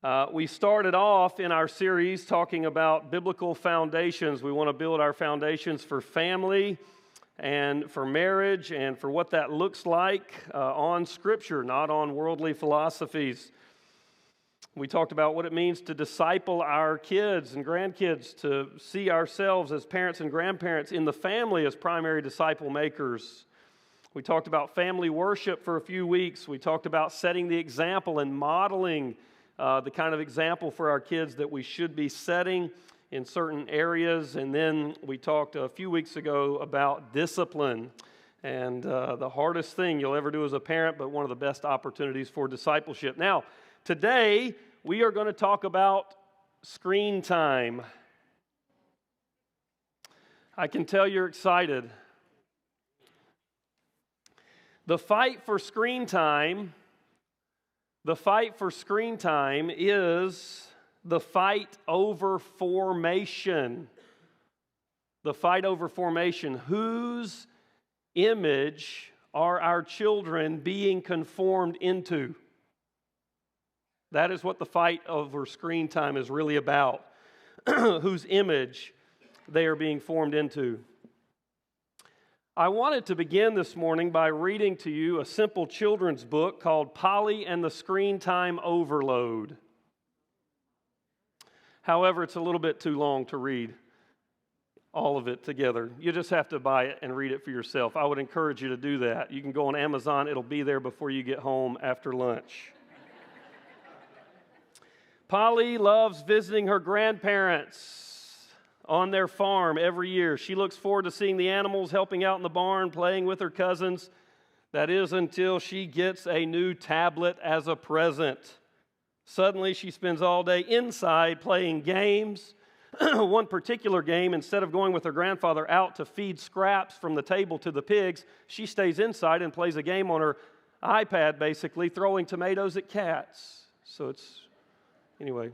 We started off in our series talking about biblical foundations. We want to build our foundations for family and for marriage and for what that looks like on Scripture, not on worldly philosophies. We talked about what it means to disciple our kids and grandkids, to see ourselves as parents and grandparents in the family as primary disciple makers. We talked about family worship for a few weeks. We talked about setting the example and modeling the kind of example for our kids that we should be setting in certain areas. And then we talked a few weeks ago about discipline and the hardest thing you'll ever do as a parent, but one of the best opportunities for discipleship. Now, today we are going to talk about screen time. I can tell you're excited. The fight for screen time is the fight over formation. The fight over formation. Whose image are our children being conformed into? That is what the fight over screen time is really about. Whose image they are being formed into. I wanted to begin this morning by reading to you a simple children's book called Polly and the Screen Time Overload. However, it's a little bit too long to read all of it together. You just have to buy it and read it for yourself. I would encourage you to do that. You can go on Amazon. It'll be there before you get home after lunch. Polly loves visiting her grandparents on their farm every year. She looks forward to seeing the animals, helping out in the barn, playing with her cousins. That is until she gets a new tablet as a present. Suddenly, she spends all day inside playing games. One particular game, instead of going with her grandfather out to feed scraps from the table to the pigs, she stays inside and plays a game on her iPad, basically, throwing tomatoes at cats. Anyway.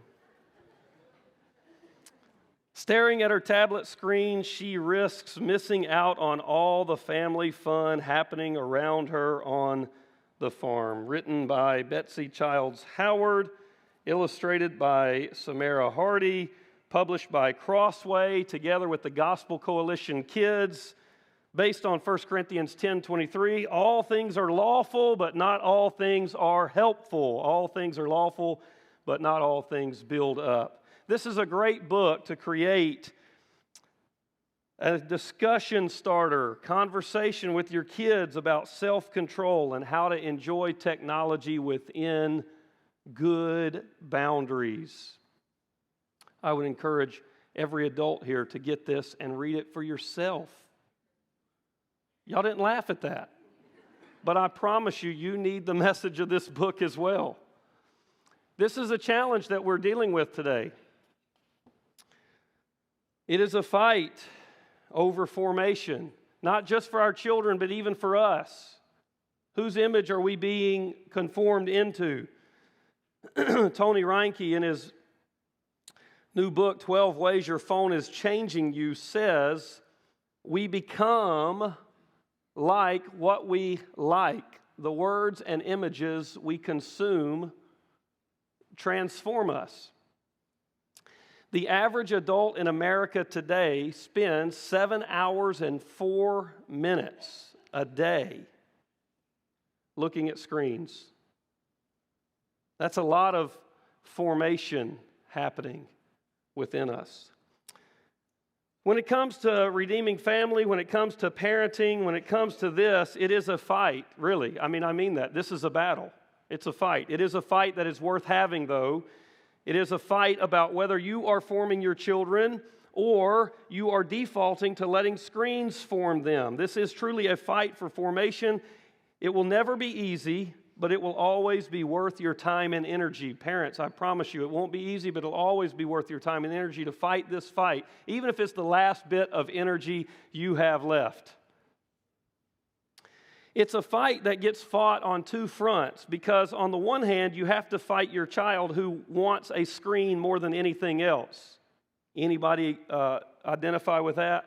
Staring at her tablet screen, she risks missing out on all the family fun happening around her on the farm. Written by Betsy Childs Howard, illustrated by Samara Hardy, published by Crossway together with the Gospel Coalition Kids, based on 1 Corinthians 10:23. All things are lawful, but not all things are helpful. All things are lawful, but not all things build up. This is a great book to create a discussion starter, conversation with your kids about self-control and how to enjoy technology within good boundaries. I would encourage every adult here to get this and read it for yourself. Y'all didn't laugh at that, but I promise you, you need the message of this book as well. This is a challenge that we're dealing with today. It is a fight over formation, not just for our children, but even for us. Whose image are we being conformed into? Tony Reinke, in his new book, 12 Ways Your Phone is Changing You, says, we become like what we like. The words and images we consume transform us. The average adult in America today spends 7 hours and 4 minutes a day looking at screens. That's a lot of formation happening within us. When it comes to redeeming family, when it comes to parenting, when it comes to this, it is a fight, really. I mean that. This is a battle. It's a fight. It is a fight that is worth having, though. It is a fight about whether you are forming your children or you are defaulting to letting screens form them. This is truly a fight for formation. It will never be easy, but it will always be worth your time and energy. Parents, I promise you, it won't be easy, but it'll always be worth your time and energy to fight this fight, even if it's the last bit of energy you have left. It's a fight that gets fought on two fronts because on the one hand, you have to fight your child who wants a screen more than anything else. Anybody identify with that?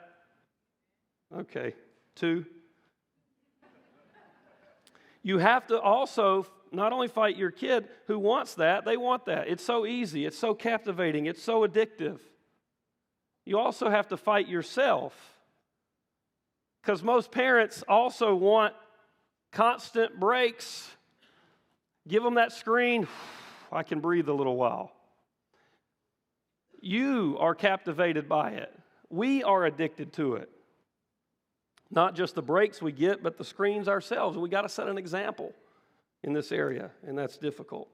Okay, two. You have to also not only fight your kid who wants that, they want that. It's so easy. It's so captivating. It's so addictive. You also have to fight yourself, because most parents also want constant breaks. Give them that screen. I can breathe a little while. You are captivated by it. We are addicted to it. Not just the breaks we get, but the screens ourselves. We got to set an example in this area, and that's difficult.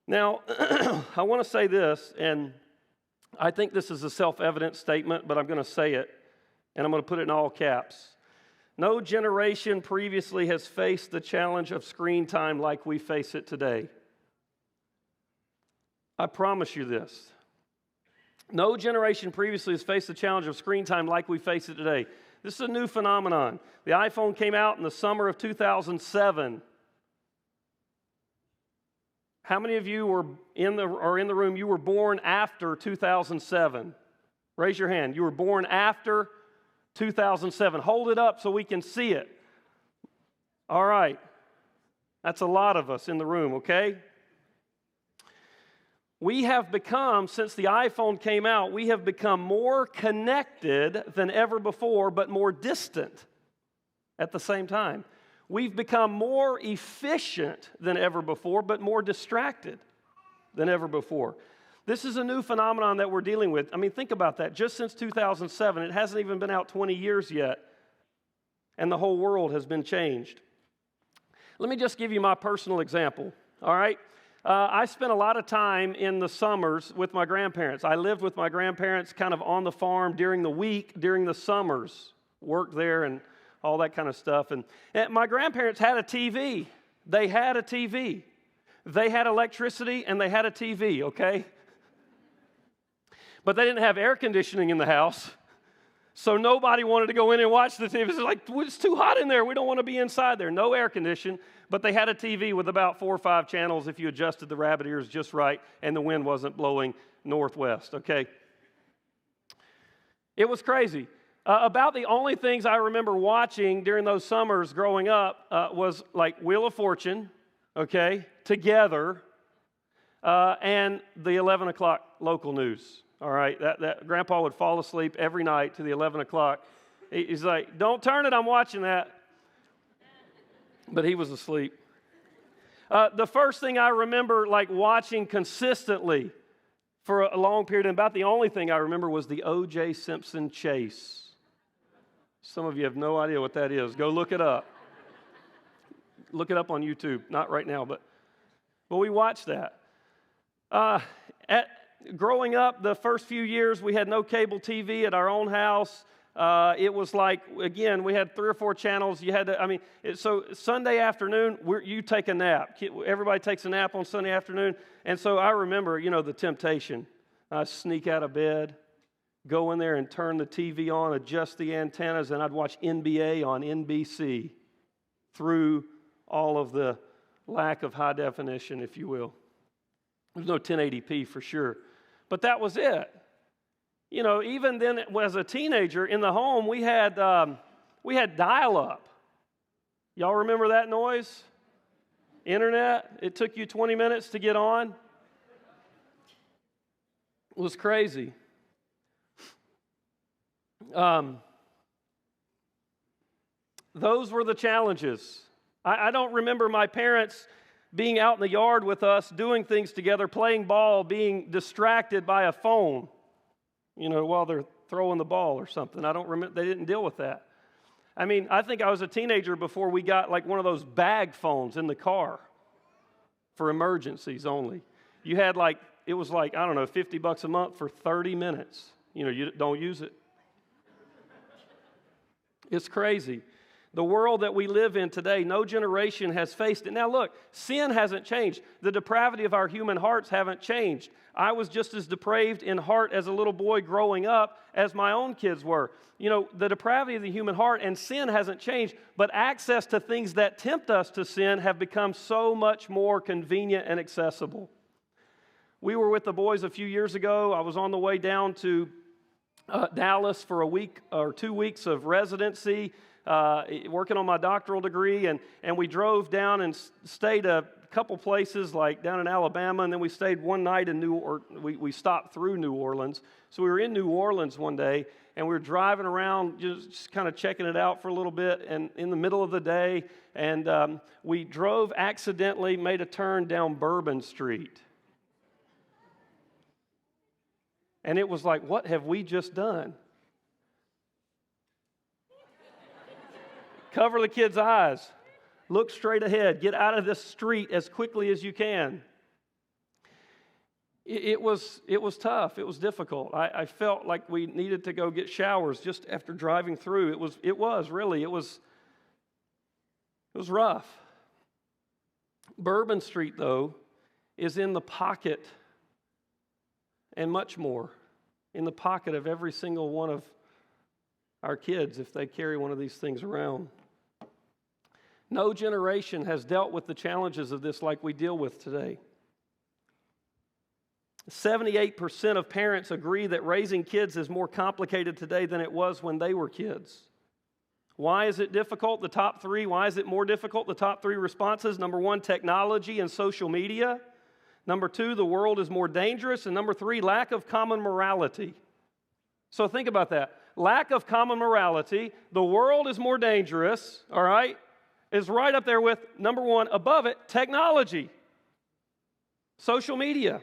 Now, I want to say this, and I think this is a self-evident statement, but I'm going to say it, and I'm going to put it in all caps. No generation previously has faced the challenge of screen time like we face it today. I promise you this. No generation previously has faced the challenge of screen time like we face it today. This is a new phenomenon. The iPhone came out in the summer of 2007. How many of you were in the room, you were born after 2007? Raise your hand. You were born after 2007. Hold it up so we can see it. All right. That's a lot of us in the room, okay? We have become, since the iPhone came out, we have become more connected than ever before, but more distant at the same time. We've become more efficient than ever before, but more distracted than ever before. This is a new phenomenon that we're dealing with. I mean, think about that. Just since 2007, it hasn't even been out 20 years yet, and the whole world has been changed. Let me just give you my personal example, all right? I spent a lot of time in the summers with my grandparents. I lived with my grandparents kind of on the farm during the week, during the summers, worked there and all that kind of stuff. And my grandparents had a TV. They had a TV. They had electricity and they had a TV, okay? But they didn't have air conditioning in the house, so nobody wanted to go in and watch the TV. It's like, it's too hot in there. We don't want to be inside there. No air condition. But they had a TV with about 4 or 5 channels if you adjusted the rabbit ears just right and the wind wasn't blowing northwest, okay? It was crazy. About the only things I remember watching during those summers growing up was like Wheel of Fortune, okay, Together, and the 11 o'clock local news, all right? That Grandpa would fall asleep every night to the 11 o'clock. He's like, don't turn it, I'm watching that. But he was asleep. The first thing I remember like watching consistently for a long period, and about the only thing I remember was the O.J. Simpson chase. Some of you have no idea what that is. Go look it up. Look it up on YouTube. Not right now, but we watched that. Growing up, the first few years, we had no cable TV at our own house. It was like, again, we had 3 or 4 channels. You had to, so Sunday afternoon, you take a nap. Everybody takes a nap on Sunday afternoon. And so I remember, the temptation. I sneak out of bed, go in there and turn the TV on, adjust the antennas, and I'd watch NBA on NBC through all of the lack of high definition, if you will. There's no 1080p for sure. But that was it. Even then, as a teenager in the home, we had dial-up. Y'all remember that noise? Internet. It took you 20 minutes to get on. It was crazy. Those were the challenges. I don't remember my parents being out in the yard with us, doing things together, playing ball, being distracted by a phone. While they're throwing the ball or something. I don't remember, they didn't deal with that. I think I was a teenager before we got like one of those bag phones in the car for emergencies only. You had it was like, I don't know, $50 a month for 30 minutes. You don't use it. It's crazy. The world that we live in today, no generation has faced it. Now look, sin hasn't changed. The depravity of our human hearts haven't changed. I was just as depraved in heart as a little boy growing up as my own kids were. The depravity of the human heart and sin hasn't changed, but access to things that tempt us to sin have become so much more convenient and accessible. We were with the boys a few years ago. I was on the way down to Dallas for a week or 2 weeks of residency. working on my doctoral degree, and we drove down and stayed a couple places, like down in Alabama, and then we stayed one night in we stopped through New Orleans. So we were in New Orleans one day, and we were driving around just kind of checking it out for a little bit, and in the middle of the day, and we drove accidentally, made a turn down Bourbon Street. And it was like, what have we just done? Cover the kids' eyes. Look straight ahead. Get out of this street as quickly as you can. It was tough. It was difficult. I felt like we needed to go get showers just after driving through. It was rough. Bourbon Street, though, is in the pocket, and much more, in the pocket of every single one of our kids if they carry one of these things around. No generation has dealt with the challenges of this like we deal with today. 78% of parents agree that raising kids is more complicated today than it was when they were kids. Why is it difficult? The top three. Why is it more difficult? The top three responses. Number one, technology and social media. Number two, the world is more dangerous. And number three, lack of common morality. So think about that. Lack of common morality. The world is more dangerous, all right, is right up there with, number one, above it, technology. Social media.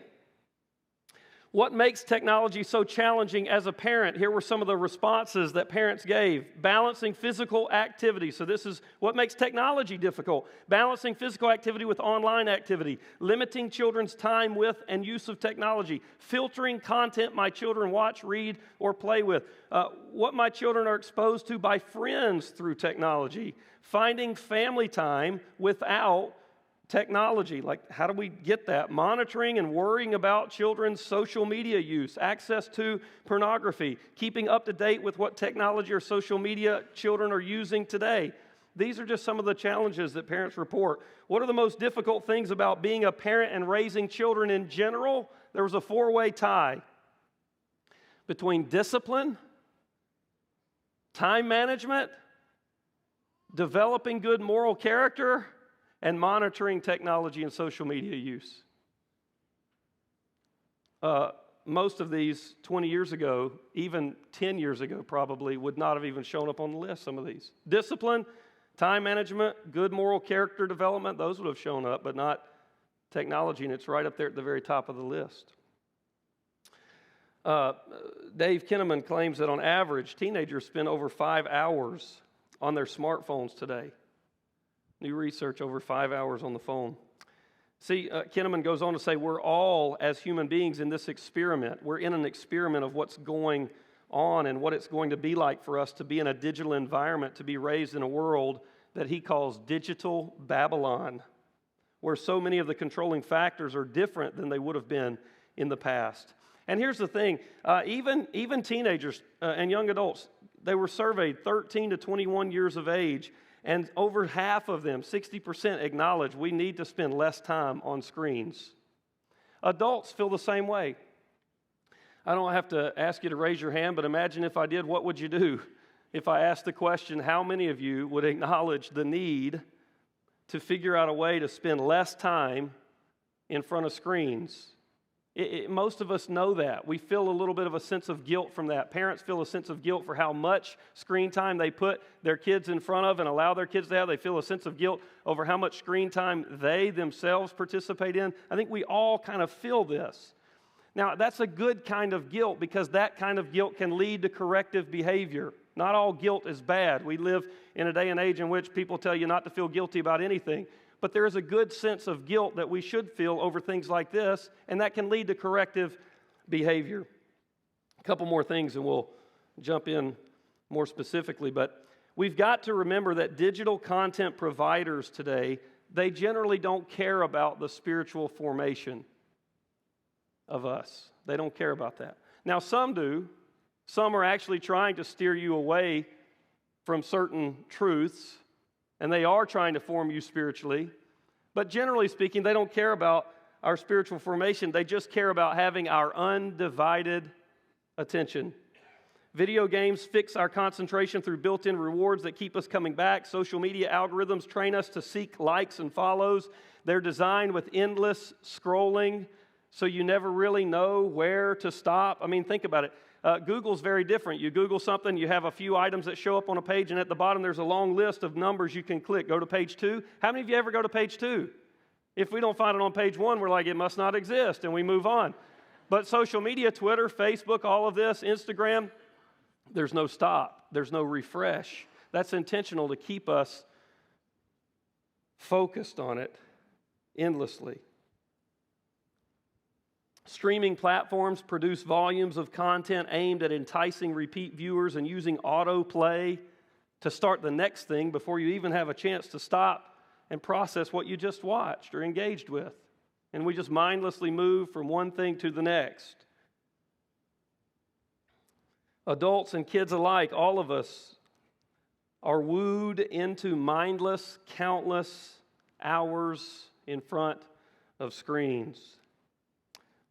What makes technology so challenging as a parent? Here were some of the responses that parents gave. Balancing physical activity. So this is what makes technology difficult. Balancing physical activity with online activity. Limiting children's time with and use of technology. Filtering content my children watch, read, or play with. What my children are exposed to by friends through technology. Finding family time without technology, like how do we get that? Monitoring and worrying about children's social media use, access to pornography, keeping up to date with what technology or social media children are using today. These are just some of the challenges that parents report. What are the most difficult things about being a parent and raising children in general? There was a four-way tie between discipline, time management, developing good moral character, and monitoring technology and social media use. Most of these 20 years ago, even 10 years ago probably, would not have even shown up on the list, some of these. Discipline, time management, good moral character development, those would have shown up, but not technology, and it's right up there at the very top of the list. Dave Kinnaman claims that on average, teenagers spend over 5 hours on their smartphones today. New research, over 5 hours on the phone. See, Kinnaman goes on to say, we're all, as human beings, in this experiment. We're in an experiment of what's going on and what it's going to be like for us to be in a digital environment, to be raised in a world that he calls digital Babylon, where so many of the controlling factors are different than they would have been in the past. And here's the thing, even teenagers and young adults, they were surveyed 13 to 21 years of age, and over half of them, 60%, acknowledge we need to spend less time on screens. Adults feel the same way. I don't have to ask you to raise your hand, but imagine if I did, what would you do? If I asked the question, how many of you would acknowledge the need to figure out a way to spend less time in front of screens? Most of us know that. We feel a little bit of a sense of guilt from that. Parents feel a sense of guilt for how much screen time they put their kids in front of and allow their kids to have. They feel a sense of guilt over how much screen time they themselves participate in. I think we all kind of feel this. Now, that's a good kind of guilt because that kind of guilt can lead to corrective behavior. Not all guilt is bad. We live in a day and age in which people tell you not to feel guilty about anything. But there is a good sense of guilt that we should feel over things like this, and that can lead to corrective behavior. A couple more things, and we'll jump in more specifically. But we've got to remember that digital content providers today, they generally don't care about the spiritual formation of us. They don't care about that. Now, some do. Some are actually trying to steer you away from certain truths, and they are trying to form you spiritually. But generally speaking, they don't care about our spiritual formation. They just care about having our undivided attention. Video games fix our concentration through built-in rewards that keep us coming back. Social media algorithms train us to seek likes and follows. They're designed with endless scrolling, so you never really know where to stop. I mean, think about it. Google's very different. You Google something, you have a few items that show up on a page, and at the bottom there's a long list of numbers you can click. Go to page 2. How many of you ever go to page 2? If we don't find it on page 1, we're like, it must not exist, and we move on. But social media, Twitter, Facebook, all of this, Instagram, there's no stop. There's no refresh. That's intentional to keep us focused on it endlessly. Streaming platforms produce volumes of content aimed at enticing repeat viewers and using autoplay to start the next thing before you even have a chance to stop and process what you just watched or engaged with. And we just mindlessly move from one thing to the next. Adults and kids alike, all of us are wooed into mindless, countless hours in front of screens.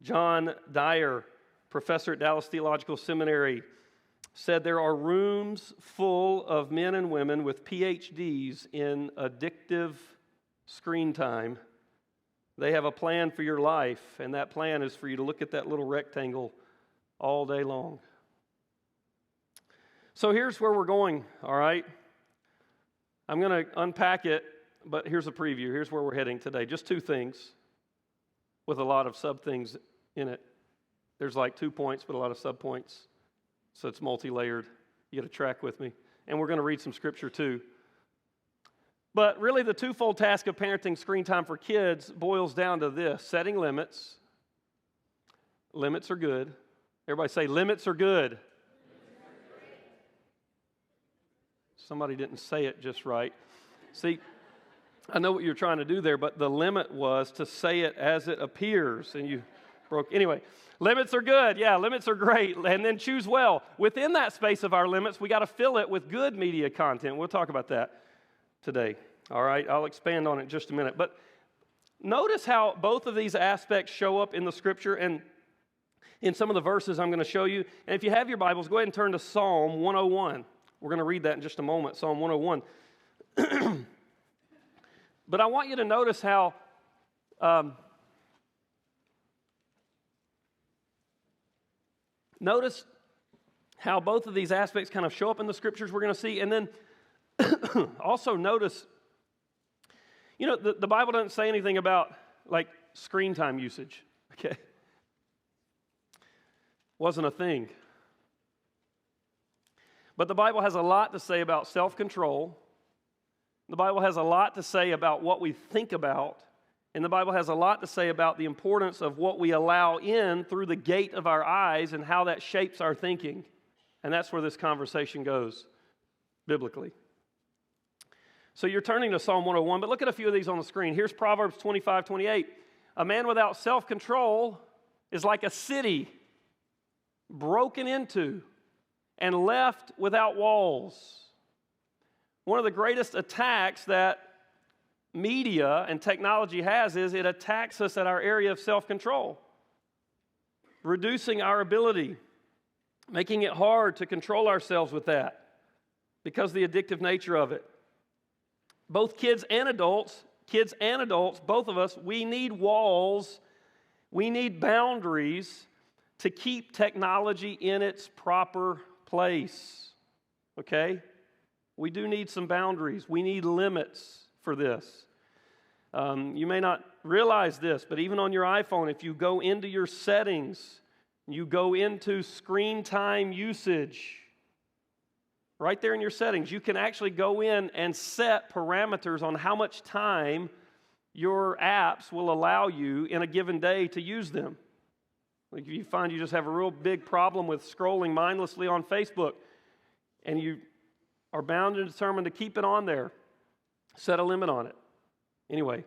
John Dyer, professor at Dallas Theological Seminary, said there are rooms full of men and women with PhDs in addictive screen time. They have a plan for your life, and that plan is for you to look at that little rectangle all day long. So here's where we're going, all right? I'm going to unpack it, but here's a preview. Here's where we're heading today. Just 2 things with a lot of sub-things in it. There's like 2 points, but a lot of sub-points. So it's multi-layered. You got to track with me. And we're going to read some scripture too. But really the twofold task of parenting screen time for kids boils down to this: setting limits. Limits are good. Everybody say, limits are good. Somebody didn't say it just right. See, I know what you're trying to do there, but the limit was to say it as it appears, and you broke. Anyway, limits are good. Yeah, limits are great. And then choose well. Within that space of our limits, we got to fill it with good media content. We'll talk about that today. All right, I'll expand on it in just a minute. But notice how both of these aspects show up in the Scripture and in some of the verses I'm going to show you. And if you have your Bibles, go ahead and turn to Psalm 101. We're going to read that in just a moment, Psalm 101. But I want you to notice how both of these aspects kind of show up in the Scriptures we're going to see. And then also notice, you know, the Bible doesn't say anything about, like, screen time usage, okay? Wasn't a thing. But the Bible has a lot to say about self-control. The Bible has a lot to say about what we think about. And the Bible has a lot to say about the importance of what we allow in through the gate of our eyes and how that shapes our thinking. And that's where this conversation goes biblically. So you're turning to Psalm 101, but look at a few of these on the screen. Here's Proverbs 25:28. A man without self-control is like a city broken into and left without walls. One of the greatest attacks that media and technology has is it attacks us at our area of self-control, reducing our ability, making it hard to control ourselves with that because of the addictive nature of it. Both kids and adults, both of us, we need walls, we need boundaries to keep technology in its proper place, okay? We do need some boundaries. We need limits for this. You may not realize this, but even on your iPhone, if you go into your settings, you go into screen time usage, right there in your settings, you can actually go in and set parameters on how much time your apps will allow you in a given day to use them. Like if you find you just have a real big problem with scrolling mindlessly on Facebook, and you are bound and determined to keep it on there, set a limit on it. Anyway,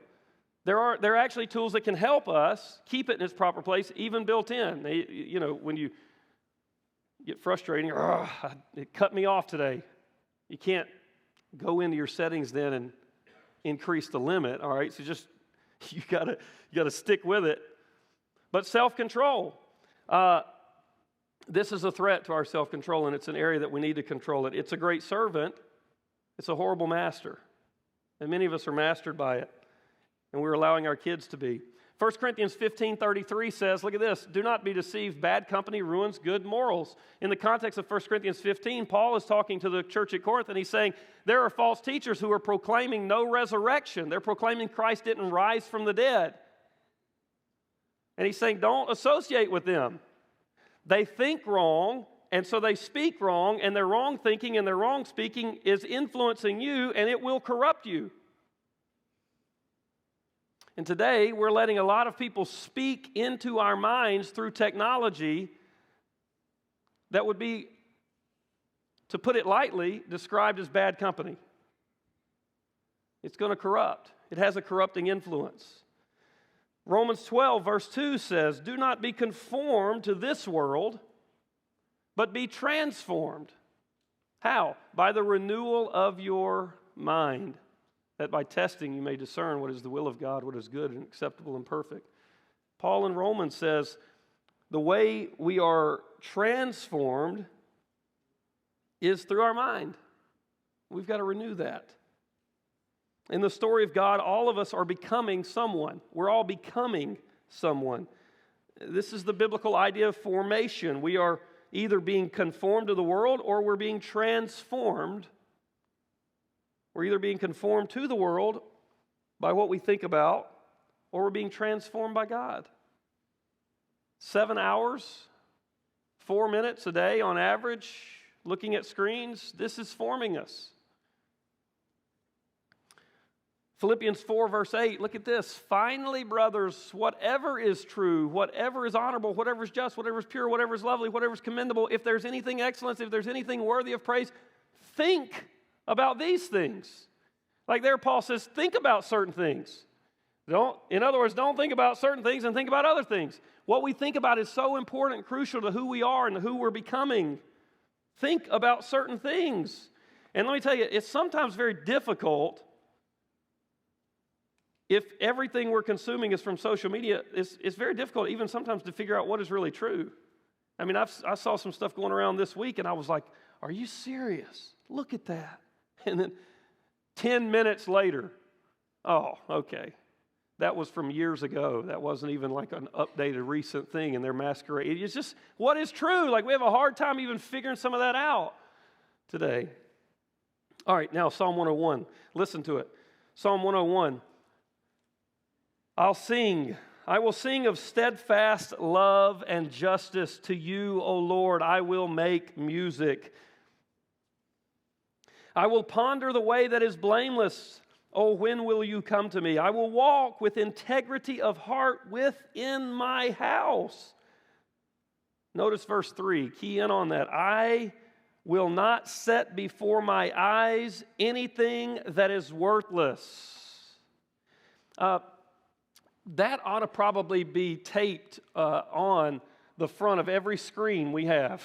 there are actually tools that can help us keep it in its proper place, even built in. You know, when you get frustrated, it cut me off today. You can't go into your settings then and increase the limit, all right? So just, you gotta stick with it. But self-control. This is a threat to our self-control, and it's an area that we need to control it. It's a great servant. It's a horrible master. And many of us are mastered by it, and we're allowing our kids to be. 1 Corinthians 15:33 says, look at this, do not be deceived, bad company ruins good morals. In the context of 1 Corinthians 15, Paul is talking to the church at Corinth, and he's saying, there are false teachers who are proclaiming no resurrection. They're proclaiming Christ didn't rise from the dead. And he's saying, don't associate with them. They think wrong, and so they speak wrong, and their wrong thinking and their wrong speaking is influencing you, and it will corrupt you. And today, we're letting a lot of people speak into our minds through technology that would be, to put it lightly, described as bad company. It's going to corrupt. It has a corrupting influence. Romans 12, verse 2 says, do not be conformed to this world, but be transformed. How? By the renewal of your mind, that by testing you may discern what is the will of God, what is good and acceptable and perfect. Paul in Romans says, the way we are transformed is through our mind. We've got to renew that. In the story of God, all of us are becoming someone. We're all becoming someone. This is the biblical idea of formation. We are either being conformed to the world or we're being transformed. We're either being conformed to the world by what we think about, or we're being transformed by God. 7 hours, 4 minutes a day on average, looking at screens, this is forming us. Philippians 4, verse 8, look at this. Finally, brothers, whatever is true, whatever is honorable, whatever is just, whatever is pure, whatever is lovely, whatever is commendable, if there's anything excellent, if there's anything worthy of praise, think about these things. Like there, Paul says, think about certain things. In other words, don't think about certain things and think about other things. What we think about is so important and crucial to who we are and who we're becoming. Think about certain things. And let me tell you, it's sometimes very difficult. If everything we're consuming is from social media, it's very difficult even sometimes to figure out what is really true. I mean, I saw some stuff going around this week, and I was like, are you serious? Look at that. And then 10 minutes later, oh, okay. That was from years ago. That wasn't even like an updated recent thing, and they're masquerading. It's just what is true. Like we have a hard time even figuring some of that out today. All right, now Psalm 101. Listen to it. Psalm 101. I will sing of steadfast love and justice to you, O Lord. I will make music. I will ponder the way that is blameless. Oh, when will you come to me? I will walk with integrity of heart within my house. Notice verse 3. Key in on that. I will not set before my eyes anything that is worthless. That ought to probably be taped on the front of every screen we have.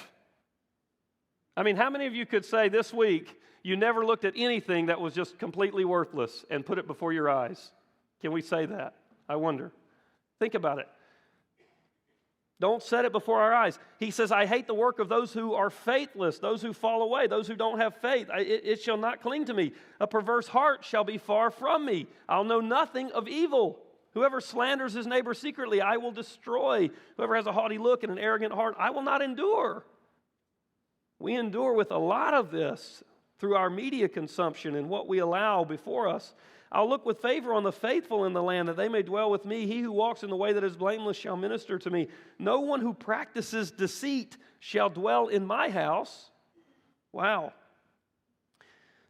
I mean, how many of you could say this week you never looked at anything that was just completely worthless and put it before your eyes? Can we say that? I wonder. Think about it. Don't set it before our eyes. He says, I hate the work of those who are faithless, those who fall away, those who don't have faith. It shall not cling to me. A perverse heart shall be far from me. I'll know nothing of evil. Whoever slanders his neighbor secretly, I will destroy. Whoever has a haughty look and an arrogant heart, I will not endure. We endure with a lot of this through our media consumption and what we allow before us. I'll look with favor on the faithful in the land, that they may dwell with me. He who walks in the way that is blameless shall minister to me. No one who practices deceit shall dwell in my house. Wow.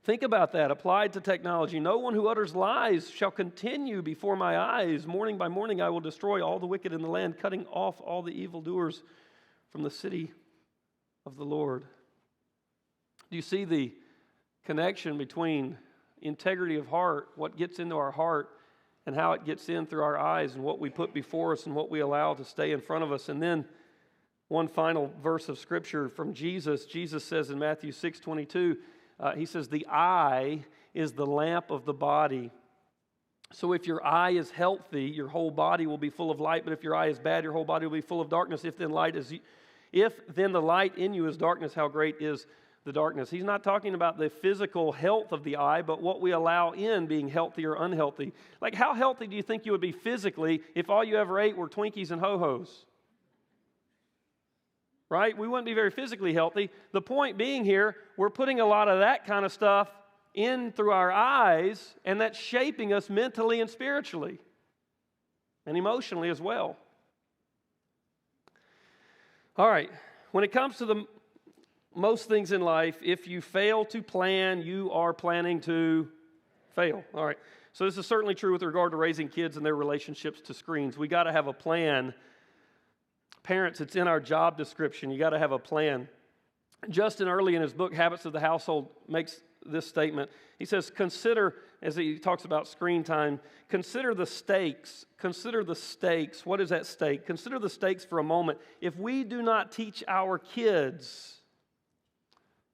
Think about that, applied to technology. No one who utters lies shall continue before my eyes. Morning by morning I will destroy all the wicked in the land, cutting off all the evildoers from the city of the Lord. Do you see the connection between integrity of heart, what gets into our heart, and how it gets in through our eyes, and what we put before us and what we allow to stay in front of us? And then one final verse of Scripture from Jesus. Jesus says in Matthew 6:22, he says, the eye is the lamp of the body. So if your eye is healthy, your whole body will be full of light. But if your eye is bad, your whole body will be full of darkness. If then light If then the light in you is darkness, how great is the darkness? He's not talking about the physical health of the eye, but what we allow in being healthy or unhealthy. Like, how healthy do you think you would be physically if all you ever ate were Twinkies and Ho-Hos? Right? We wouldn't be very physically healthy. The point being here, we're putting a lot of that kind of stuff in through our eyes, and that's shaping us mentally and spiritually and emotionally as well. All right, when it comes to the most things in life, if you fail to plan, you are planning to fail. All right, so this is certainly true with regard to raising kids and their relationships to screens. We got to have a plan. Parents, it's in our job description. You got to have a plan. Justin, early in his book, Habits of the Household, makes this statement. He says, consider, as he talks about screen time, consider the stakes. Consider the stakes. What is at stake? Consider the stakes for a moment. If we do not teach our kids,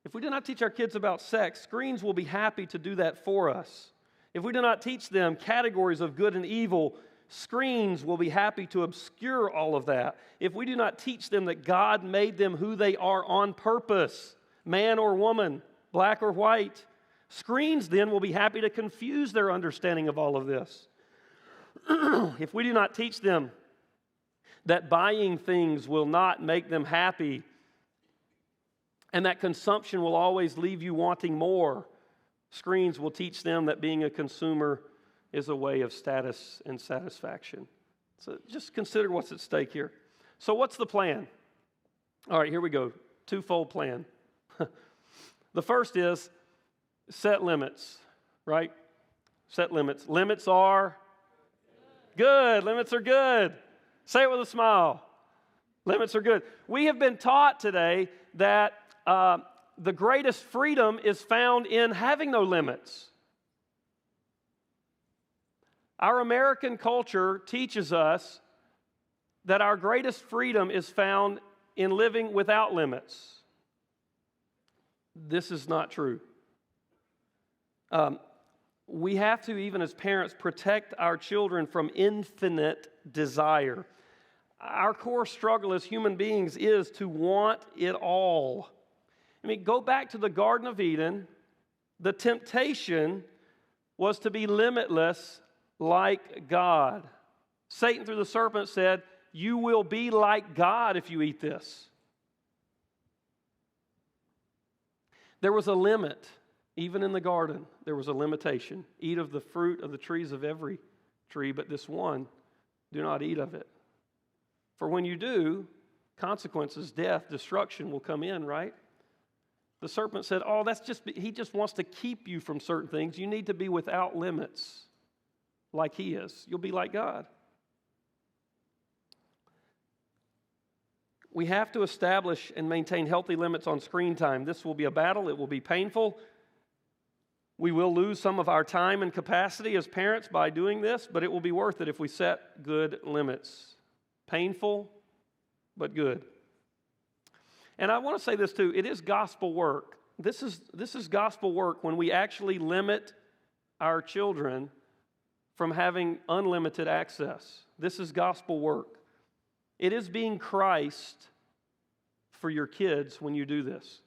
about sex, screens will be happy to do that for us. If we do not teach them categories of good and evil, screens will be happy to obscure all of that. If we do not teach them that God made them who they are on purpose, man or woman, black or white, screens then will be happy to confuse their understanding of all of this. If we do not teach them that buying things will not make them happy and that consumption will always leave you wanting more, screens will teach them that being a consumer is a way of status and satisfaction. So just consider what's at stake here. So what's the plan? All right, here we go. Twofold plan. The first is set limits, right? Set limits. Limits are good. Limits are good. Say it with a smile. Limits are good. We have been taught today that the greatest freedom is found in having no limits. Our American culture teaches us that our greatest freedom is found in living without limits. This is not true. We have to, even as parents, protect our children from infinite desire. Our core struggle as human beings is to want it all. I mean, go back to the Garden of Eden. The temptation was to be limitless like God. Satan, through the serpent, said, "You will be like God if you eat this." There was a limit. Even in the garden, there was a limitation. Eat of the fruit of the trees of every tree, but this one, do not eat of it. For when you do, consequences, death, destruction will come in, right? The serpent said, he just wants to keep you from certain things. You need to be without limits like he is. You'll be like God. We have to establish and maintain healthy limits on screen time. This will be a battle. It will be painful. We will lose some of our time and capacity as parents by doing this, but it will be worth it if we set good limits. Painful, but good. And I want to say this too. It is gospel work. This is gospel work when we actually limit our children from having unlimited access. This is gospel work. It is being Christ for your kids when you do this.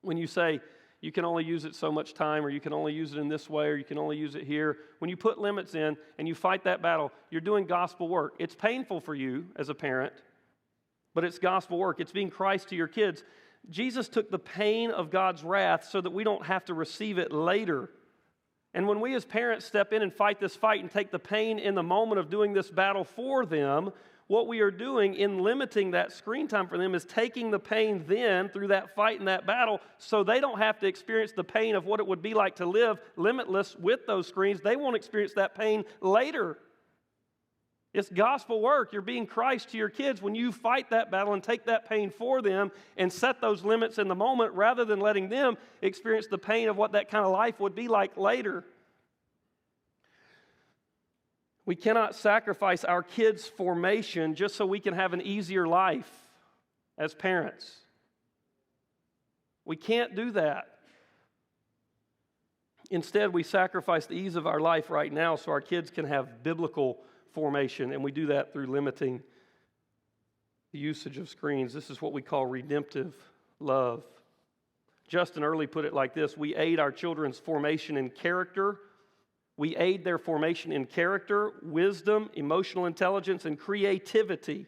When you say, you can only use it so much time, or you can only use it in this way, or you can only use it here. When you put limits in and you fight that battle, you're doing gospel work. It's painful for you as a parent, but it's gospel work. It's being Christ to your kids. Jesus took the pain of God's wrath so that we don't have to receive it later. And when we as parents step in and fight this fight and take the pain in the moment of doing this battle for them, what we are doing in limiting that screen time for them is taking the pain then through that fight and that battle so they don't have to experience the pain of what it would be like to live limitless with those screens. They won't experience that pain later. It's gospel work. You're being Christ to your kids when you fight that battle and take that pain for them and set those limits in the moment rather than letting them experience the pain of what that kind of life would be like later. We cannot sacrifice our kids' formation just so we can have an easier life as parents. We can't do that. Instead, we sacrifice the ease of our life right now so our kids can have biblical formation, and we do that through limiting the usage of screens. This is what we call redemptive love. Justin Early put it like this: we aid our children's formation in character. We aid their formation in character, wisdom, emotional intelligence, and creativity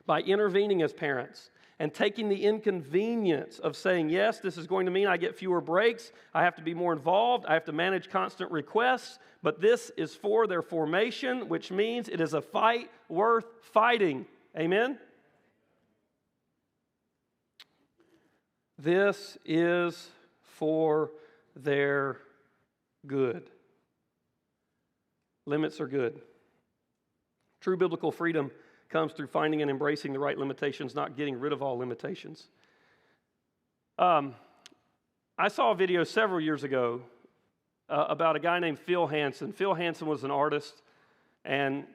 by intervening as parents and taking the inconvenience of saying, yes, this is going to mean I get fewer breaks, I have to be more involved, I have to manage constant requests, but this is for their formation, which means it is a fight worth fighting. Amen? This is for their good. Limits are good. True biblical freedom comes through finding and embracing the right limitations, not getting rid of all limitations. I saw a video several years ago about a guy named Phil Hansen. Phil Hansen was an artist, and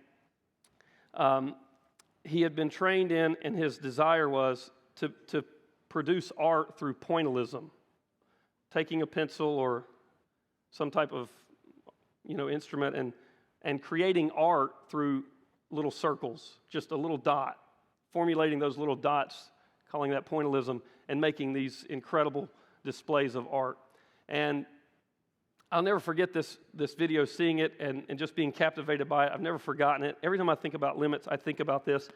he had been trained in, and his desire was to produce art through pointillism, taking a pencil or some type of instrument and creating art through little circles, just a little dot, formulating those little dots, calling that pointillism, and making these incredible displays of art. And I'll never forget this video, seeing it and just being captivated by it. I've never forgotten it. Every time I think about limits, I think about this.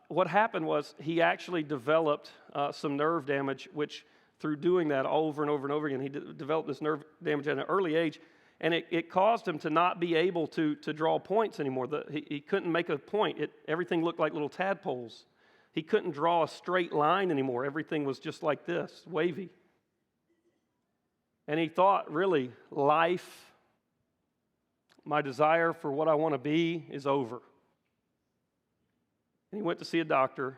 What happened was he actually developed some nerve damage, which through doing that over and over and over again, he developed this nerve damage at an early age, and it caused him to not be able to draw points anymore. He couldn't make a point. Everything looked like little tadpoles. He couldn't draw a straight line anymore. Everything was just like this, wavy. And he thought, really, life, my desire for what I want to be is over. And he went to see a doctor,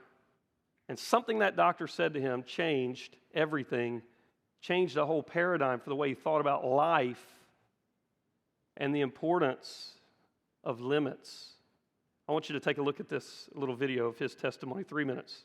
and something that doctor said to him changed everything, changed the whole paradigm for the way he thought about life and the importance of limits. I want you to take a look at this little video of his testimony, 3 minutes.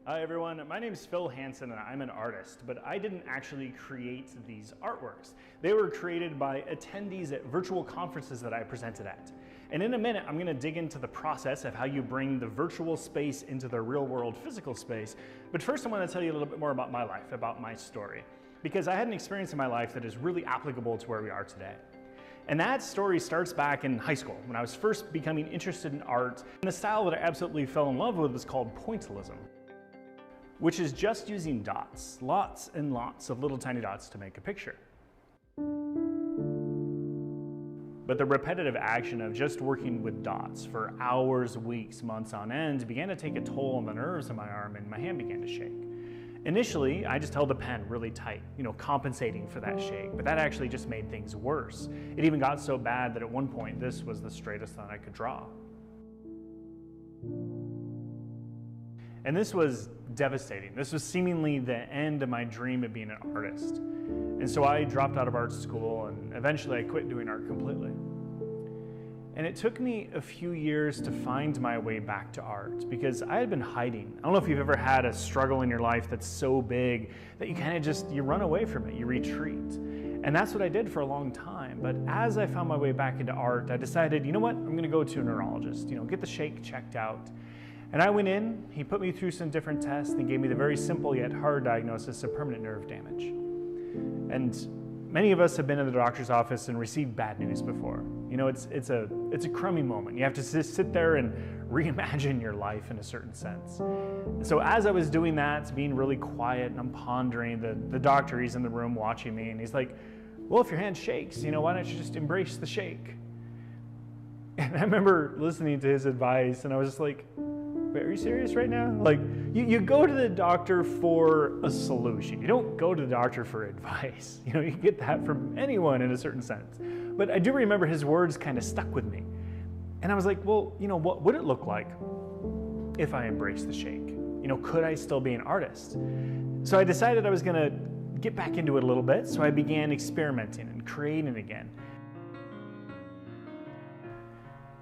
Hi everyone, my name is Phil Hansen and I'm an artist, but I didn't actually create these artworks. They were created by attendees at virtual conferences that I presented at. And in a minute, I'm going to dig into the process of how you bring the virtual space into the real world physical space. But first I want to tell you a little bit more about my life, about my story, because I had an experience in my life that is really applicable to where we are today. And that story starts back in high school, when I was first becoming interested in art. And the style that I absolutely fell in love with was called pointillism, which is just using dots, lots and lots of little tiny dots to make a picture. But the repetitive action of just working with dots for hours, weeks, months on end began to take a toll on the nerves in my arm, and my hand began to shake. Initially, I just held the pen really tight, compensating for that shake, but that actually just made things worse. It even got so bad that at one point, this was the straightest line I could draw. And this was devastating. This was seemingly the end of my dream of being an artist. And so I dropped out of art school, and eventually I quit doing art completely. And it took me a few years to find my way back to art because I had been hiding. I don't know if you've ever had a struggle in your life that's so big that you kind of you run away from it, you retreat. And that's what I did for a long time. But as I found my way back into art, I decided, you know what, I'm going to go to a neurologist, get the shake checked out. And I went in, he put me through some different tests and gave me the very simple yet hard diagnosis of permanent nerve damage. And many of us have been in the doctor's office and received bad news before. It's a crummy moment. You have to sit there and reimagine your life in a certain sense. So as I was doing that, being really quiet, and I'm pondering, the doctor, he's in the room watching me, and he's like, well, if your hand shakes, why don't you just embrace the shake? And I remember listening to his advice, and I was just like, wait, are you serious right now? Like, you go to the doctor for a solution. You don't go to the doctor for advice. You can get that from anyone in a certain sense. But I do remember his words kind of stuck with me. And I was like, well, what would it look like if I embraced the shake? Could I still be an artist? So I decided I was going to get back into it a little bit. So I began experimenting and creating again.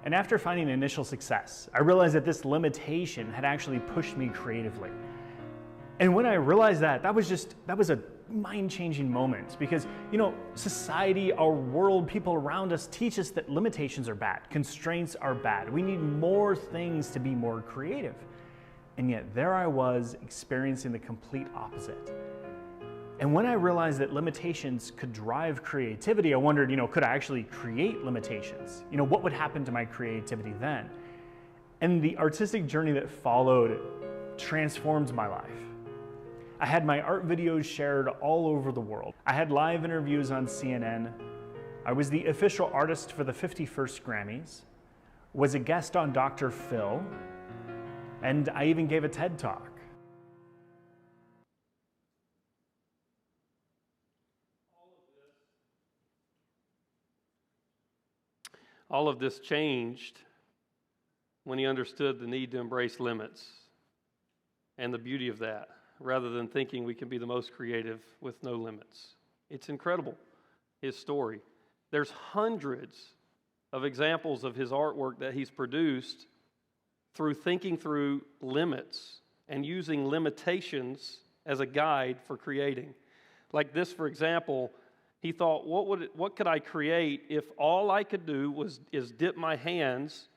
And after finding initial success, I realized that this limitation had actually pushed me creatively. And when I realized that was a mind-changing moments because, society, our world, people around us teach us that limitations are bad, constraints are bad. We need more things to be more creative. And yet there I was experiencing the complete opposite. And when I realized that limitations could drive creativity, I wondered, could I actually create limitations? What would happen to my creativity then? And the artistic journey that followed transformed my life. I had my art videos shared all over the world. I had live interviews on CNN. I was the official artist for the 51st Grammys, was a guest on Dr. Phil, and I even gave a TED Talk. All of this changed when he understood the need to embrace limits and the beauty of that, rather than thinking we can be the most creative with no limits. It's incredible, his story. There's hundreds of examples of his artwork that he's produced through thinking through limits and using limitations as a guide for creating. Like this, for example, he thought, what could I create if all I could do is dip my hands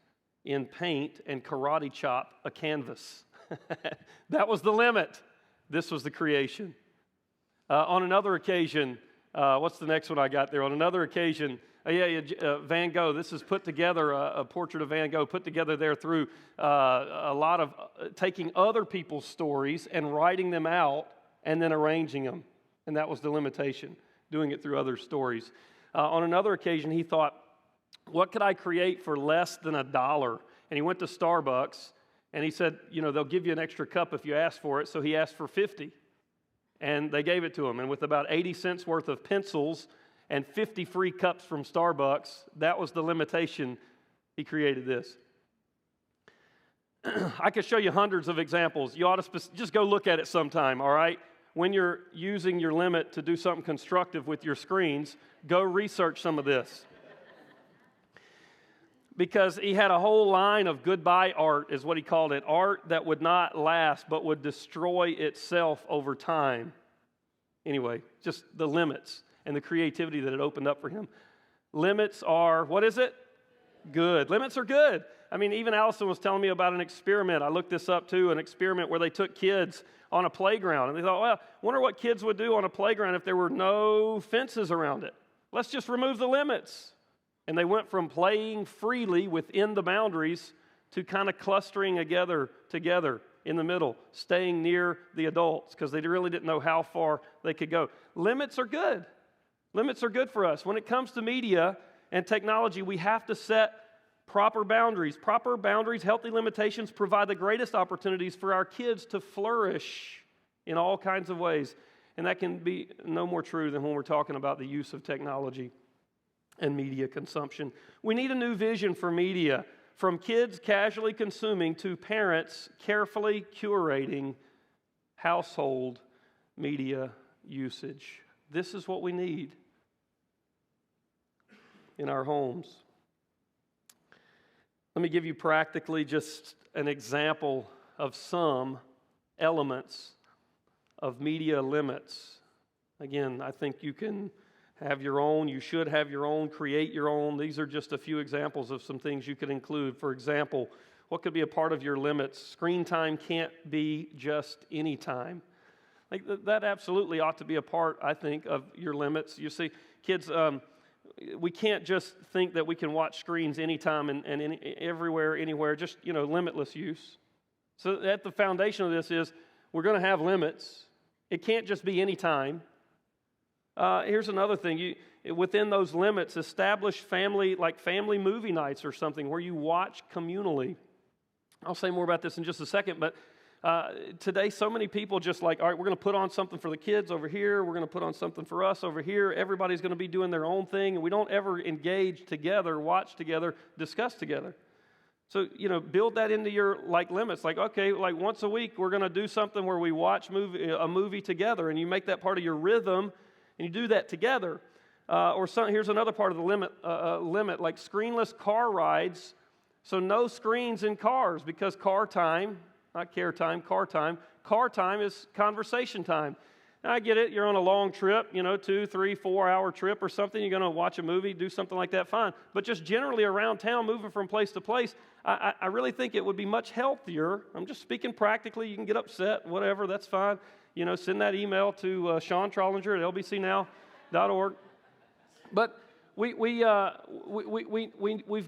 in paint and karate chop a canvas? That was the limit. This was the creation. On another occasion, what's the next one I got there? On another occasion, Van Gogh. This is put together, a portrait of Van Gogh put together there through a lot of taking other people's stories and writing them out and then arranging them. And that was the limitation, doing it through other stories. On another occasion, he thought, what could I create for less than $1? And he went to Starbucks and he said, they'll give you an extra cup if you ask for it. So he asked for 50. And they gave it to him. And with about 80 cents worth of pencils and 50 free cups from Starbucks, that was the limitation. He created this. I could show you hundreds of examples. You ought to just go look at it sometime, all right? When you're using your limit to do something constructive with your screens, go research some of this. Because he had a whole line of goodbye art, is what he called it. Art that would not last, but would destroy itself over time. Anyway, just the limits and the creativity that it opened up for him. Limits are, what is it? Good. Limits are good. I mean, even Allison was telling me about an experiment. I looked this up too, an experiment where they took kids on a playground. And they thought, well, wonder what kids would do on a playground if there were no fences around it. Let's just remove the limits. And they went from playing freely within the boundaries to kind of clustering together in the middle, staying near the adults because they really didn't know how far they could go. Limits are good. Limits are good for us. When it comes to media and technology, we have to set proper boundaries. Proper boundaries, healthy limitations provide the greatest opportunities for our kids to flourish in all kinds of ways. And that can be no more true than when we're talking about the use of technology and media consumption. We need a new vision for media, from kids casually consuming to parents carefully curating household media usage. This is what we need in our homes. Let me give you practically just an example of some elements of media limits. Again, I think you can have your own, you should have your own, create your own. These are just a few examples of some things you could include. For example, what could be a part of your limits? Screen time can't be just any time. Like that absolutely ought to be a part, I think, of your limits. You see, kids, we can't just think that we can watch screens anytime and everywhere, anywhere, just, limitless use. So at the foundation of this is we're going to have limits. It can't just be any time. Here's another thing. Within those limits, establish family movie nights or something where you watch communally. I'll say more about this in just a second, but today so many people just all right, we're going to put on something for the kids over here. We're going to put on something for us over here. Everybody's going to be doing their own thing, and we don't ever engage together, watch together, discuss together. So, build that into your limits. Once a week, we're going to do something where we watch a movie together, and you make that part of your rhythm. And you do that together. Here's another part of the limit, like screenless car rides. So no screens in cars, because car time, not care time, car time is conversation time. And I get it, you're on a long trip, 2, 3, 4 hour trip or something, you're going to watch a movie, do something like that, fine. But just generally around town, moving from place to place, I really think it would be much healthier. I'm just speaking practically. You can get upset, whatever, that's fine. Send that email to Sean Trollinger at lbcnow.org. But we've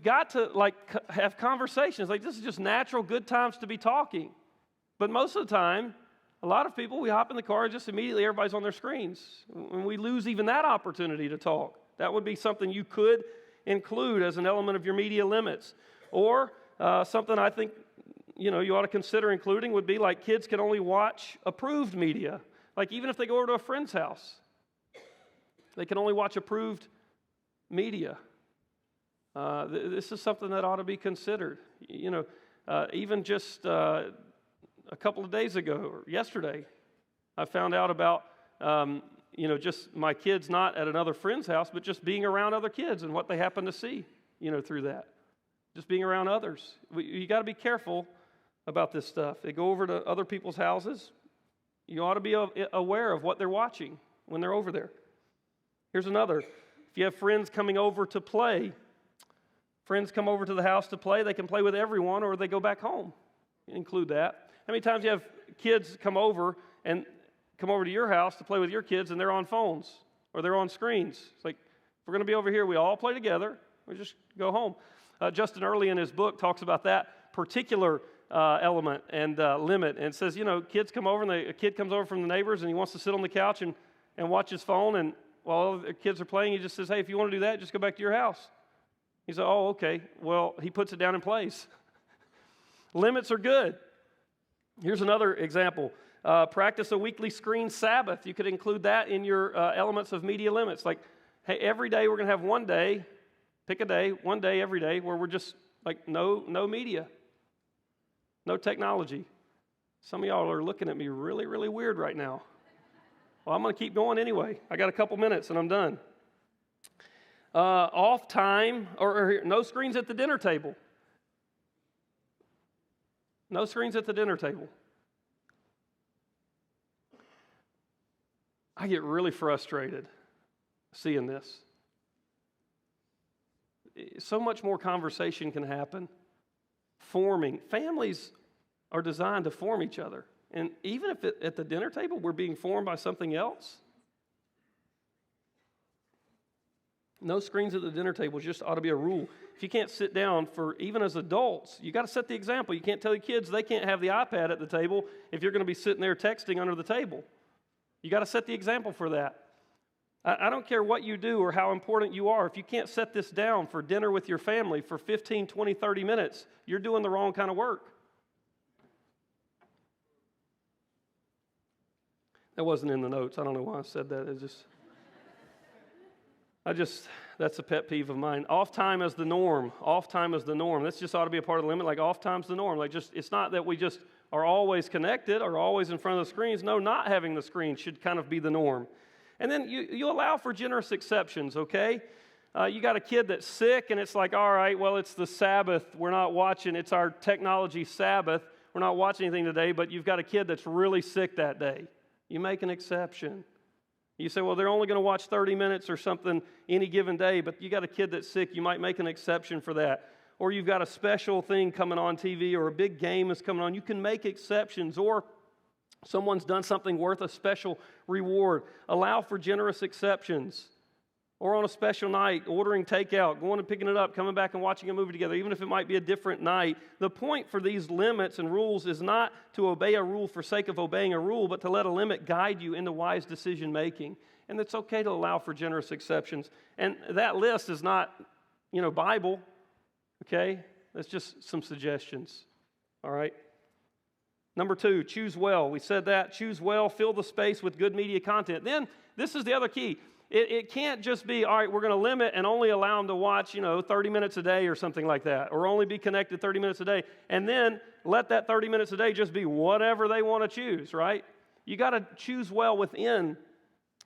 got to have conversations. This is just natural, good times to be talking. But most of the time, a lot of people, we hop in the car and just immediately everybody's on their screens. And we lose even that opportunity to talk. That would be something you could include as an element of your media limits. Or something I think you ought to consider including would be kids can only watch approved media. Even if they go over to a friend's house, they can only watch approved media. This is something that ought to be considered. Even just a couple of days ago or yesterday, I found out about just my kids not at another friend's house, but just being around other kids and what they happen to see, through that. Just being around others. You got to be careful about this stuff. They go over to other people's houses. You ought to be aware of what they're watching when they're over there. Here's another. If you have friends coming over to play, friends come over to the house to play, they can play with everyone or they go back home. Include that. How many times you have kids come over to your house to play with your kids and they're on phones or they're on screens? It's if we're going to be over here, we all play together. We just go home. Justin Early in his book talks about that particular element and limit, and says, kids come over and a kid comes over from the neighbors and he wants to sit on the couch and watch his phone, and while the kids are playing, he just says, hey, if you want to do that, just go back to your house. He said, oh, okay. Well, he puts it down in place. Limits are good. Here's another example. Practice a weekly screen Sabbath. You could include that in your elements of media limits. Hey, every day we're going to have one day, pick a day, one day every day where we're just no media, no technology. Some of y'all are looking at me really, really weird right now. Well, I'm going to keep going anyway. I got a couple minutes and I'm done. Off time, or no screens at the dinner table. No screens at the dinner table. I get really frustrated seeing this. So much more conversation can happen. Families are designed to form each other. And even if at the dinner table we're being formed by something else, no screens at the dinner table just ought to be a rule. If you can't sit down even as adults, you got to set the example. You can't tell your kids they can't have the iPad at the table if you're going to be sitting there texting under the table. You got to set the example for that. I don't care what you do or how important you are. If you can't set this down for dinner with your family for 15, 20, 30 minutes, you're doing the wrong kind of work. That wasn't in the notes. I don't know why I said that. That's a pet peeve of mine. Off time is the norm. Off time is the norm. This just ought to be a part of the limit. Off time's the norm. It's not that we just are always connected or always in front of the screens. No, not having the screen should kind of be the norm. And then you allow for generous exceptions, okay? You got a kid that's sick, and it's all right, well, it's the Sabbath. We're not watching. It's our technology Sabbath. We're not watching anything today, but you've got a kid that's really sick that day. You make an exception. You say, well, they're only going to watch 30 minutes or something any given day, but you got a kid that's sick. You might make an exception for that. Or you've got a special thing coming on TV or a big game is coming on. You can make exceptions. Or someone's done something worth a special reward. Allow for generous exceptions. Or on a special night, ordering takeout, going and picking it up, coming back and watching a movie together, even if it might be a different night. The point for these limits and rules is not to obey a rule for sake of obeying a rule, but to let a limit guide you into wise decision making. And it's okay to allow for generous exceptions. And that list is not, Bible, okay? That's just some suggestions, all right? Number 2, choose well. We said that. Choose well. Fill the space with good media content. Then, this is the other key. It can't just be, all right, we're going to limit and only allow them to watch, 30 minutes a day or something like that, or only be connected 30 minutes a day, and then let that 30 minutes a day just be whatever they want to choose, right? You got to choose well within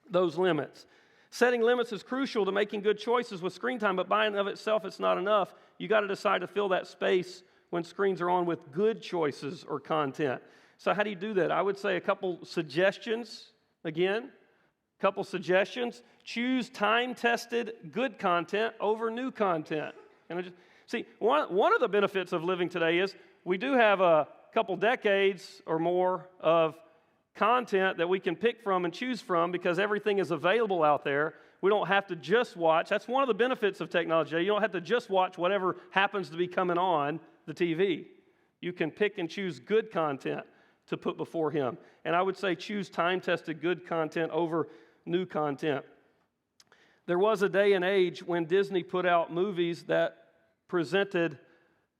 those limits. Setting limits is crucial to making good choices with screen time, but by and of itself, it's not enough. You got to decide to fill that space when screens are on with good choices or content. So how do you do that? I would say a couple suggestions Again, a couple suggestions. Choose time-tested good content over new content. And one of the benefits of living today is we do have a couple decades or more of content that we can pick from and choose from because everything is available out there. We don't have to just watch. That's one of the benefits of technology. You don't have to just watch whatever happens to be coming on the TV. You can pick and choose good content to put before Him. And I would say choose time-tested good content over new content. There was a day and age when Disney put out movies that presented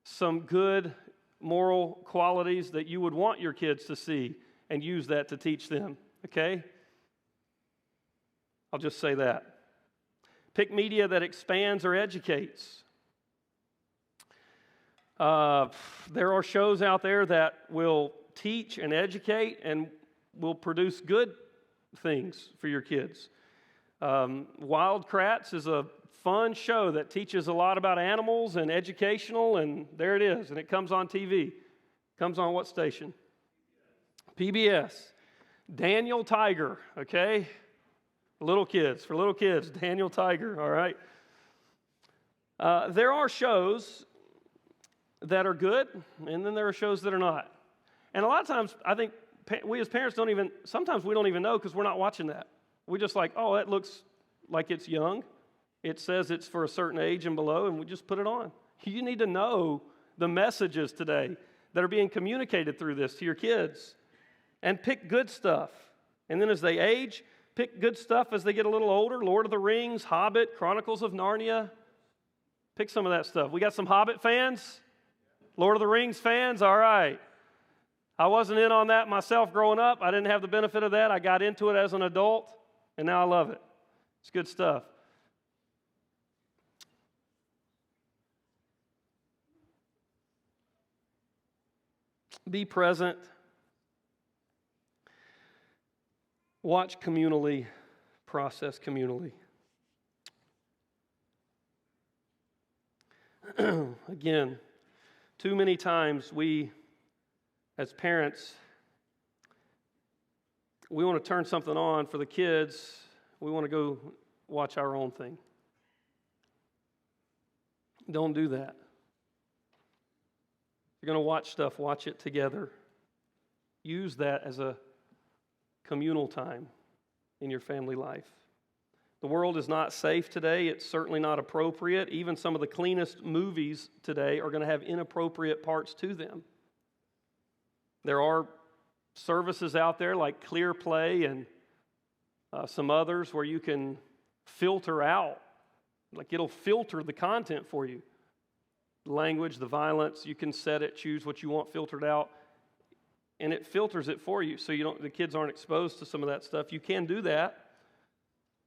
some good moral qualities that you would want your kids to see and use that to teach them, okay? I'll just say that. Pick media that expands or educates. There are shows out there that will teach and educate and will produce good things for your kids. Wild Kratts is a fun show that teaches a lot about animals and educational, and there it is, and it comes on TV. Comes on what station? PBS. Daniel Tiger, okay? For little kids, Daniel Tiger, all right? There are shows that are good, and then there are shows that are not. And a lot of times, I think we as parents sometimes we don't even know because we're not watching that. We're just like, oh, that looks like it's young. It says it's for a certain age and below, and we just put it on. You need to know the messages today that are being communicated through this to your kids. And pick good stuff. And then as they age, pick good stuff as they get a little older. Lord of the Rings, Hobbit, Chronicles of Narnia. Pick some of that stuff. We got some Hobbit fans? Lord of the Rings fans? All right. I wasn't in on that myself growing up. I didn't have the benefit of that. I got into it as an adult, and now I love it. It's good stuff. Be present. Watch communally, process communally. Again, too many times we, as parents, we want to turn something on for the kids. We want to go watch our own thing. Don't do that. If you're going to watch stuff, watch it together. Use that as a communal time in your family life. The world is not safe today. It's certainly not appropriate. Even some of the cleanest movies today are going to have inappropriate parts to them. There are services out there like Clear Play and some others where you can filter out, like it'll filter the content for you. The language, the violence, you can set it, choose what you want filtered out. And it filters it for you so the kids aren't exposed to some of that stuff. You can do that,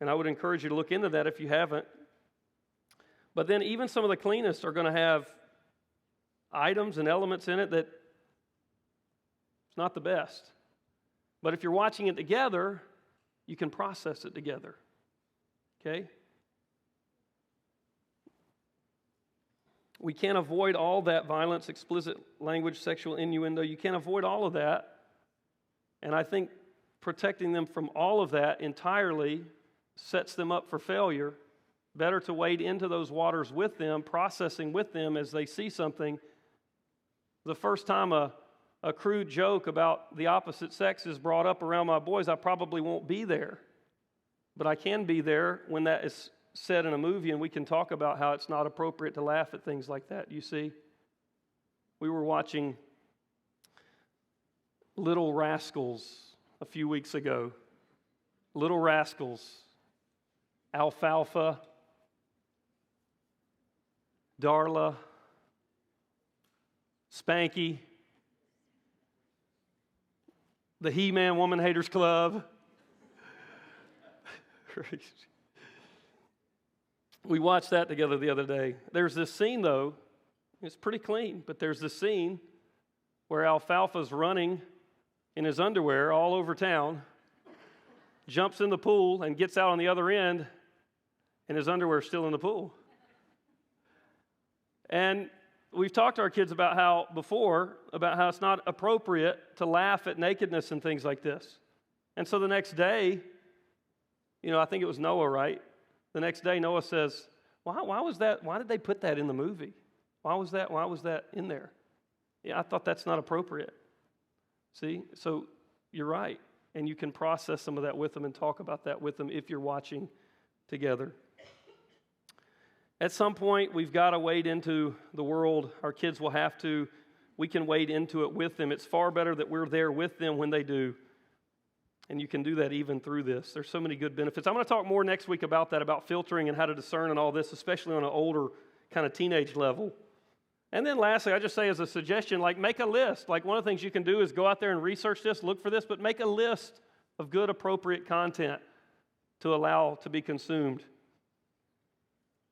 and I would encourage you to look into that if you haven't. But then even some of the cleanest are going to have items and elements in it that it's not the best. But if you're watching it together, you can process it together. Okay? We can't avoid all that violence, explicit language, sexual innuendo. You can't avoid all of that. And I think protecting them from all of that entirely sets them up for failure. Better to wade into those waters with them, processing with them as they see something. The first time a crude joke about the opposite sex is brought up around my boys, I probably won't be there. But I can be there when that is said in a movie, and we can talk about how it's not appropriate to laugh at things like that. You see, we were watching Little Rascals a few weeks ago. Little Rascals. Alfalfa, Darla, Spanky, the He-Man Woman Haters Club. We watched that together the other day. There's this scene, though. It's pretty clean, but there's this scene where Alfalfa's running in his underwear all over town, jumps in the pool, and gets out on the other end, and his underwear's still in the pool. And we've talked to our kids about how it's not appropriate to laugh at nakedness and things like this. And so the next day, I think it was Noah, right? The next day, Noah says, why was that? Why did they put that in the movie? Why was that in there? Yeah, I thought that's not appropriate. See? So you're right. And you can process some of that with them and talk about that with them if you're watching together. At some point, we've got to wade into the world. Our kids will have to. We can wade into it with them. It's far better that we're there with them when they do. And you can do that even through this. There's so many good benefits. I'm going to talk more next week about that, about filtering and how to discern and all this, especially on an older kind of teenage level. And then lastly, I just say as a suggestion, make a list. One of the things you can do is go out there and research this, look for this, but make a list of good, appropriate content to allow to be consumed.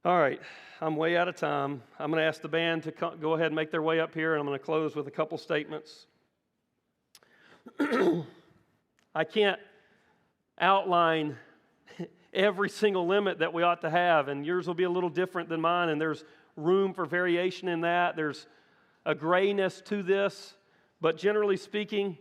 All right, I'm way out of time. I'm going to ask the band to go ahead and make their way up here, and I'm going to close with a couple statements. I can't outline every single limit that we ought to have, and yours will be a little different than mine, and there's room for variation in that. There's a grayness to this, but generally speaking,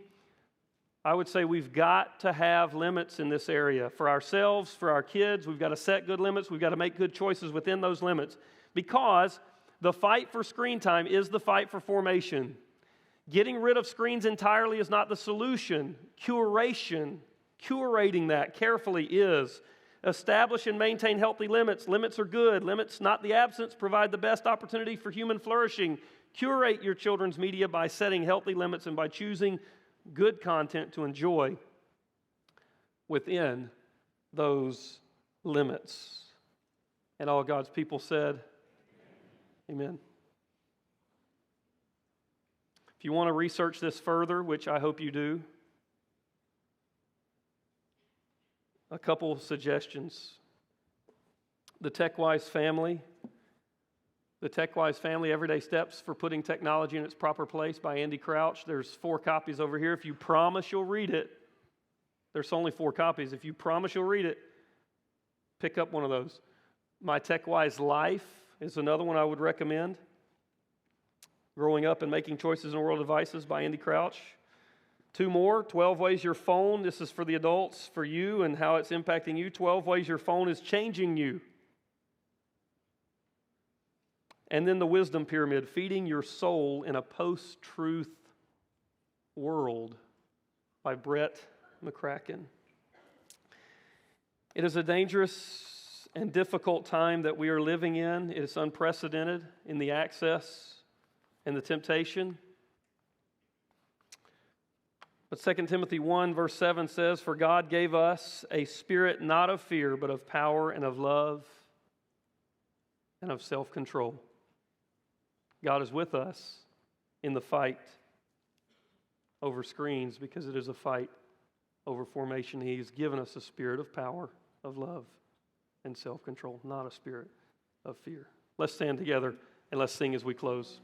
I would say we've got to have limits in this area for ourselves, for our kids. We've got to set good limits. We've got to make good choices within those limits, because the fight for screen time is the fight for formation. Getting rid of screens entirely is not the solution. Curating that carefully is. Establish and maintain healthy limits. Limits are good. Limits, not the absence, provide the best opportunity for human flourishing. Curate your children's media by setting healthy limits and by choosing good content to enjoy within those limits. And all God's people said, amen. If you want to research this further, which I hope you do, a couple suggestions. The TechWise Family, Everyday Steps for Putting Technology in Its Proper Place by Andy Crouch. There's 4 copies over here. If you promise you'll read it, there's only 4 copies. If you promise you'll read it, pick up one of those. My TechWise Life is another one I would recommend. Growing Up and Making Choices in a World of Devices by Andy Crouch. 2 more, 12 Ways Your Phone, this is for the adults, for you and how it's impacting you. 12 Ways Your Phone is Changing You. And then the Wisdom Pyramid, Feeding Your Soul in a Post-Truth World by Brett McCracken. It is a dangerous and difficult time that we are living in. It is unprecedented in the access and the temptation. But 2 Timothy 1 verse 7 says, "For God gave us a spirit not of fear, but of power and of love and of self-control." God is with us in the fight over screens, because it is a fight over formation. He's given us a spirit of power, of love, and self-control, not a spirit of fear. Let's stand together and let's sing as we close.